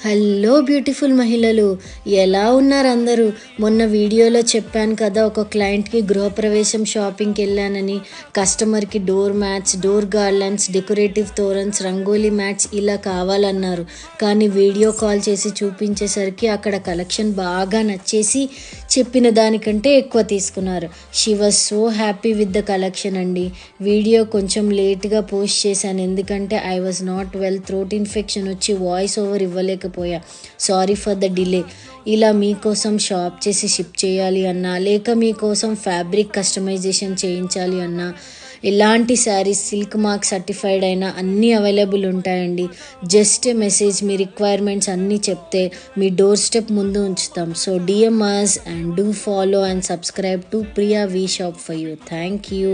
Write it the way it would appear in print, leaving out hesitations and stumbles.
Hello beautiful మహిళలు, ఎలా ఉన్నారు అందరూ? మొన్న వీడియోలో చెప్పాను కదా, ఒక క్లయింట్కి గృహప్రవేశం షాపింగ్కి వెళ్ళానని. కస్టమర్కి door mats, door garlands, decorative తోరన్స్, రంగోలీ మ్యాట్స్ ఇలా కావాలన్నారు. కానీ వీడియో కాల్ చేసి చూపించేసరికి అక్కడ కలెక్షన్ బాగా నచ్చేసి చెప్పిన దానికంటే ఎక్కువ తీసుకున్నారు. She was so happy with the collection అండి. వీడియో కొంచెం లేట్గా పోస్ట్ చేశాను, ఎందుకంటే I was not well, throat infection వచ్చి వాయిస్ ఓవర్ ఇవ్వలేకపోయా. Sorry for the delay. ఇలా మీకోసం షాప్ చేసి షిప్ చేయాలి అన్నా, లేక మీకోసం ఫ్యాబ్రిక్ కస్టమైజేషన్ చేయించాలి అన్నా, ఎలాంటి శారీస్ సిల్క్ మార్క్ సర్టిఫైడ్ అయినా అన్నీ అవైలబుల్ ఉంటాయండి. జస్ట్ మెసేజ్, మీ రిక్వైర్మెంట్స్ అన్నీ చెప్తే మీ డోర్ స్టెప్ ముందు ఉంచుతాం. So DM us and do follow and subscribe to Priya V Shop for you. Thank you.